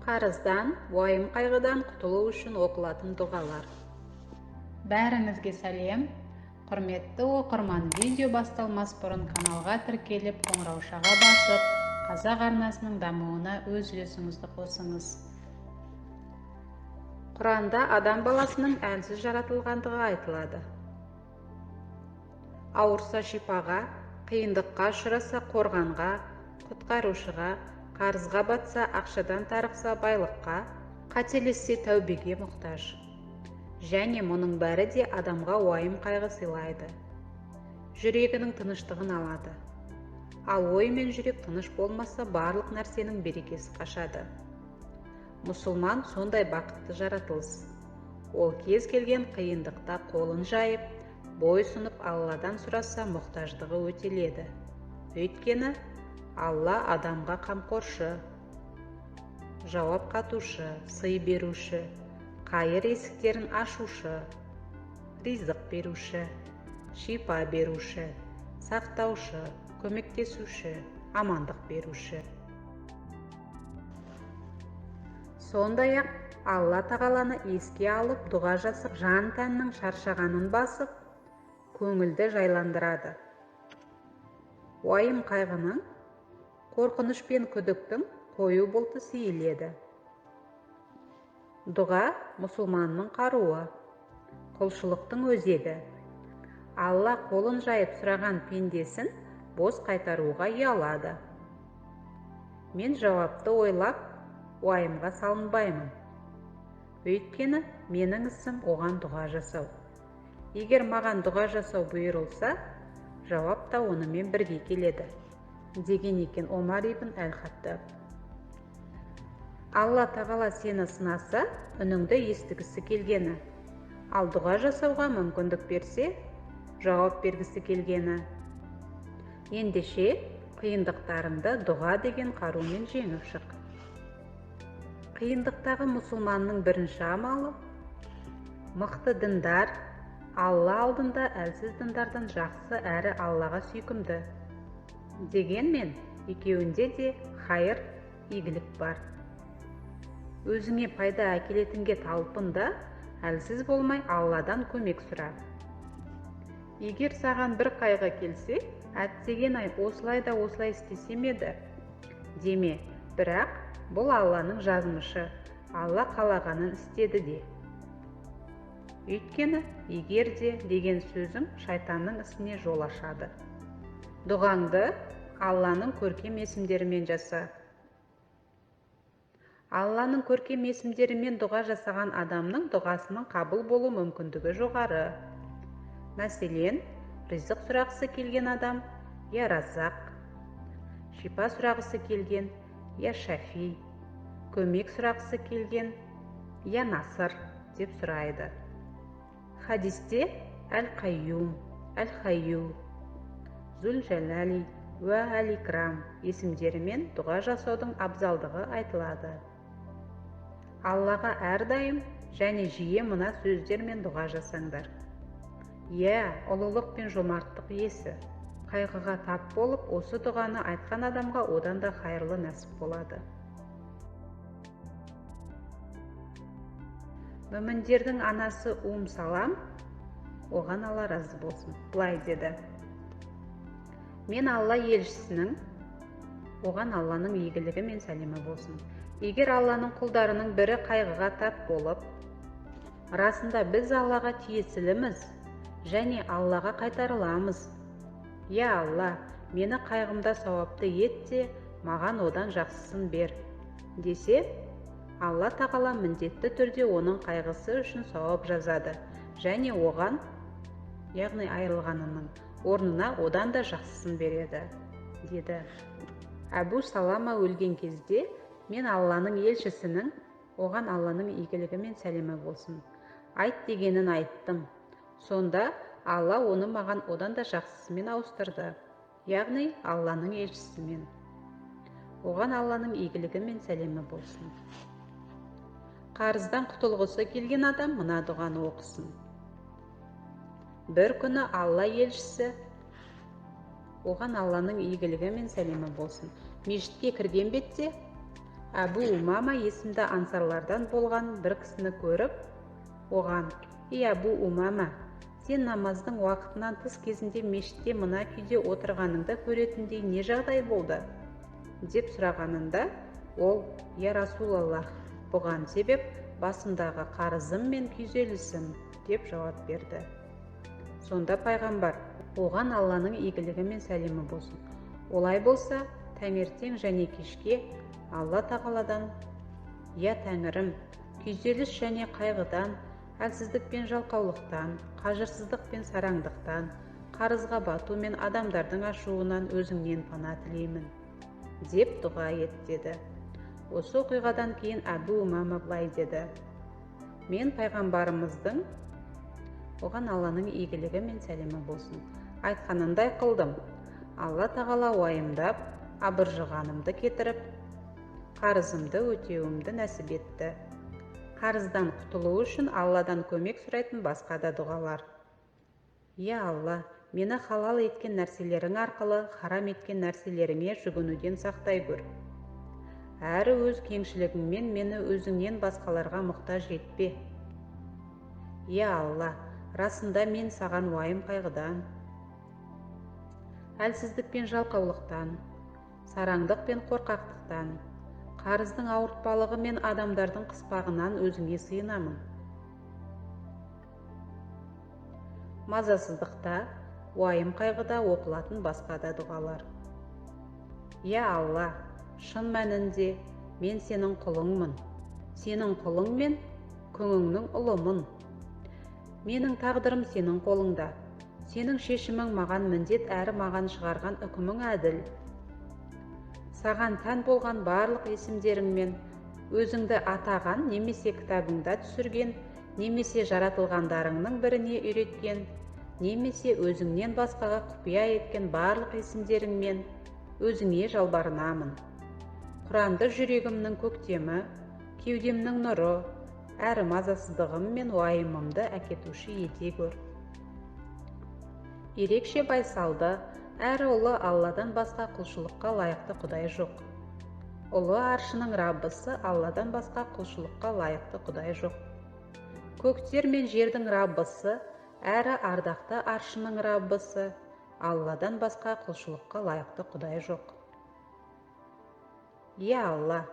Қарыздан, уайым қайғыдан құтылу үшін оқылатын дұғалар. Бәріңізге сәлем. Құрметті оқырман, видео басталмас бұрын каналға тіркеліп, қоңыраушаға басып, қазақ арнасының дамуына өз үлесіңізді қосыңыз. Құранда адам баласының әнсіз жаратылғандығы айтылады. Ауырса шипаға, қиындыққа ұшыраса қорғанға, құтқарушыға, қарызға батса ақшадан тарықса байлыққа, қателессе тәубеге мұқтаж. Және мұның бәрі де адамға уайым қайғы сыйлайды. Жүрегінің тыныштығын алады. Ал ой мен жүрек тыныш болмаса барлық нәрсенің берекесі қашады. Мұсылман сондай бақытты жаратылыс. Ол кез келген қиындықта қолын жайып, бойсұнып Алладан сұраса мұқтаждығы өтеледі. Өйткені Алла адамға қамқоршы, жауап қатушы, сый беруші, қайыр есіктерін ашушы, ризық беруші, шипа беруші, сақтаушы, көмектесуші, амандық беруші. Сондай-ақ Алла тағаланы еске алып, дұға жасап, жан тәннің шаршағанын басып, көңілді жайландырады. Уайым қайғының, қорқыныш пен күдіктің қою бұлты сейіледі. Дұға мұсылманның қаруы, құлшылықтың өзегі. Алла қолын жайып сұраған пендесін бос қайтаруға ұялады. Мен жауапты ойлап, уайымға салынбаймын. Өйткені менің ісім оған дұға жасау. Егер маған дұға жасау бұйырылса, жауап та онымен бірге келеді, деген екен Омар ибн әл-Хаттаб. Алла тағала сені сынаса, үніңді естігісі келгені. Ал дұға жасауға мүмкіндік берсе, жауап бергісі келгені. Ендеше, қиындықтарыңды дұға деген қарумен жеңіп шық. Қиындықтағы мұсылманның бірінші амалы, мықты діндар, Алла алдында әлсіз діндардан жақсы әрі Аллаға сүйкімді. Дегенмен, екеуінде де хайыр, игілік бар. Өзіңе пайда әкелетінге талпында, әлсіз болмай Алладан көмек сұра. Егер саған бір қайғы келсе, әттеген-ай осылай да осылай істесем еді деме, бірақ бұл Алланың жазмышы, Алла қалағанын істеді де. Өйткені егер де деген сөзің шайтанның ісіне жол ашады. Дұғаңды Алланың көркем есімдерімен жаса. Алланың көркем есімдерімен дұға жасаған адамның дұғасының қабыл болу мүмкіндігі жоғары. Мәселен, ризық сұрағысы келген адам я Раззақ, шипа сұрағысы келген я Шафи, көмек сұрағысы келген я Насыр деп сұрайды. Хадисте Әл-Қайюм, Әл-Хайю, Зүл-Жәләли уә Әл-Икрам есімдерімен дұға жасаудың абзалдығы айтылады. Аллаға әрдайым және жиі мына сөздермен дұға жасаңдар. Иә, ұлылық пен жомарттық иесі. Қайғыға тап болып, осы дұғаны айтқан адамға одан да хайырлы нәсіп болады. Мүміндердің анасы Салам, оған Алла разы болсын, былай деді: мен Алла елшісінің, оған Алланың игілігі мен сәлемі болсын. Егер Алланың құлдарының бірі қайғыға тап болып, расында біз Аллаға тиесіліміз және Аллаға қайтарыламыз. Я Алла, мені қайғымда сауапты етте, маған одан жақсысын бер десе, Алла тағала міндетті түрде оның қайғысы үшін сауап жазады және оған, яғни айырылғанының орнына одан да жақсысын береді, деді. Әбу Салама өлген кезде, мен Алланың елшісінің, оған Алланың игілігі мен сәлемі болсын, айт дегенін айттым. Сонда Алла оны маған одан да жақсысымен ауыстырды, яғни Алланың елшісімен. Оған Алланың игілігі мен сәлемі болсын. Қарыздан құтылғысы келген адам мына дұғаны оқысын. Бір күні Алла елшісі, оған Алланың игілігі мен сәлемі болсын, мешітке кірген бетте Әбу Умама есімді ансарлардан болған бір кісіні көріп, оған: «Ей Әбу Умама, сен намаздың уақытынан тыс кезінде мешітте мына күйде отырғаныңды көретіндей не жағдай болды?» деп сұрағанында, ол: «Я Расулаллах, бұған себеп басымдағы қарызым мен күйзелісім» деп жауап берді. Сонда пайғамбар: «Оған Алланың игілігі мен сәлемі болсын. Олай болса, таңертең және кешке Алла тағаладан: Я Тәңірім, күйзеліс және қайғыдан, әлсіздік пен жалқаулықтан, қажырсыздық пен сараңдықтан, қарызға бату мен адамдардың ашуынан өзіңнен пана тілеймін» деп дұға ет деді. Осы оқиғадан кейін Әбу Умама былай деді: «Мен пайғамбарымыздың, оған Алланың игілігі мен сәлемі болсын, айтқанындай қылдым. Алла тағала уайымдап, абыржығанымды кетіріп, қарызымды өтеуімді нәсіп етті. Қарыздан құтылу үшін Алладан көмек сұрайтын басқа да дұғалар. Я Алла, мені халал еткен нәрселерің арқылы харам еткен нәрселеріңе жүгінуден сақтай көр. Әрі өз кеңшілігіңмен мені өзіңнен басқаларға мұқтаж етпе. Я Алла, расында мен саған уайым қайғыдан, әлсіздік пен жалқаулықтан, сараңдық пен қорқақтықтан, қарыздың ауыртпалығы мен адамдардың қыспағынан өзіңе сыйынамын. Мазасыздықта, уайым қайғыда оқылатын басқа да дұғалар. Я Алла, шын мәнінде мен сенің құлыңмын. Сенің құлың мен күңіңнің ұлымын. Менің тағдырым сенің қолыңда. Сенің шешімің маған міндет әрі маған шығарған үкімің әділ. Саған тән болған барлық есімдеріңмен өзіңді атаған немесе кітабыңда түсірген, немесе жаратылғандарыңның біріне үйреткен, немесе өзіңнен басқаға құпия еткен барлық есімдеріңмен өзіңе жалбарынамын. Құранды жүрегімнің көктемі, кеудемнің нұры, әрі мазасыздығым мен уайымымды әкетуші ете көр. Ерекше байсалды, әрі ұлы Алладан басқа құлшылыққа лайықты Құдай жоқ. Ұлы аршының Раббысы Алладан басқа құлшылыққа лайықты Құдай жоқ. Көктер мен жердің Раббысы, әрі ардақты аршының Раббысы Алладан басқа құлшылыққа лайықты Құдай жоқ. Я Алла,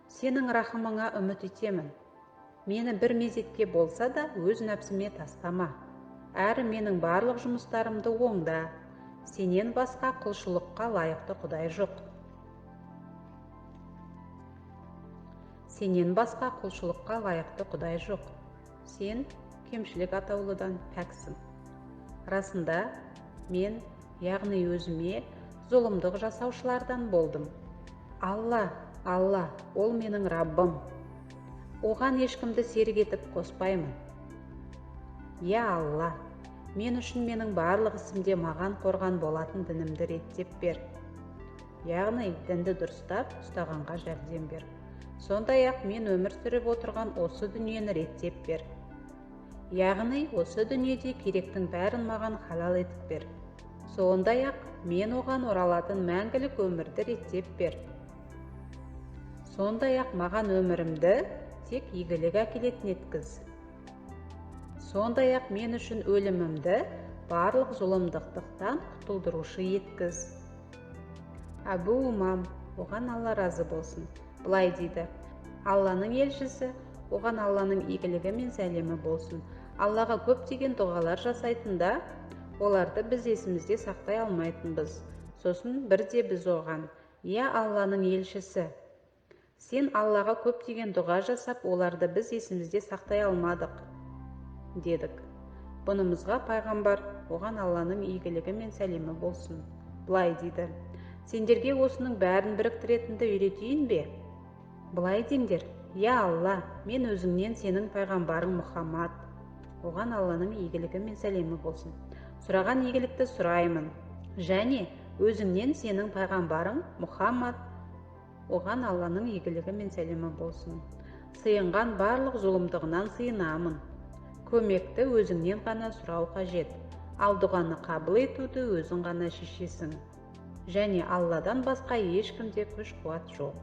сенің рахымыңа үміт етемін. Мені бір мезетке болса да өз нәпсіме тастама. Әрі менің барлық жұмыстарымды оңда. Сенен басқа құлшылыққа лайықты Құдай жоқ. Сенен басқа құлшылыққа лайықты Құдай жоқ. Сен кемшілік атаулыдан пәксің. Расында мен, яғни өзіме, зұлымдық жасаушылардан болдым. Алла, Алла, ол менің Раббым. Оған ешкімді серік етіп қоспаймын. Я Алла, мен үшін менің барлық ісімде маған қорған болатын дінімді реттеп бер. Яғни дінді дұрыстап ұстағанға жәрдем бер. Сондай-ақ мен өмір сүріп отырған осы дүниені реттеп бер. Яғни осы дүниеде керектің бәрін маған халал етіп бер. Сондай-ақ мен оған оралатын мәңгілік өмірді реттеп бер. Сондай-ақ маған өмірімді тек игілік әкелетін еткіз. Сондай-ақ мен үшін өлімімді барлық зұлымдықтан құтылдырушы еткіз. Әбу Умам, оған Алла разы болсын, былай дейді: Алланың елшісі, оған Алланың игілігі мен сәлемі болсын, Аллаға көптеген дұғалар жасайтында, оларды біз есімізде сақтай алмайтынбыз. Сосын бірде біз оған: Я Алланың елшісі, сен Аллаға көптеген дұға жасап, оларды біз есімізде сақтай алмадық, дедік. Бұнымызға пайғамбар, оған Алланың игілігі мен сәлемі болсын, былай дейді: Сендерге осының бәрін біріктіретінді үйретейін бе? Былай деңдер: Я Алла, мен өзіңнен сенің пайғамбарың Мұхаммад, оған Алланың игілігі мен сәлемі болсын, сұраған игілікті сұраймын, және өзіңнен сенің пайғамбарың Мұхаммад, оған Алланың игілігі мен сәлемі болсын, сыйынған барлық зұлымдығынан сыйынамын. Көмекті өзіңнен ғана сұрау қажет, ал дұғаны қабыл етуді өзің ғана шешесің. Және Алладан басқа ешкімде күш қуат жоқ.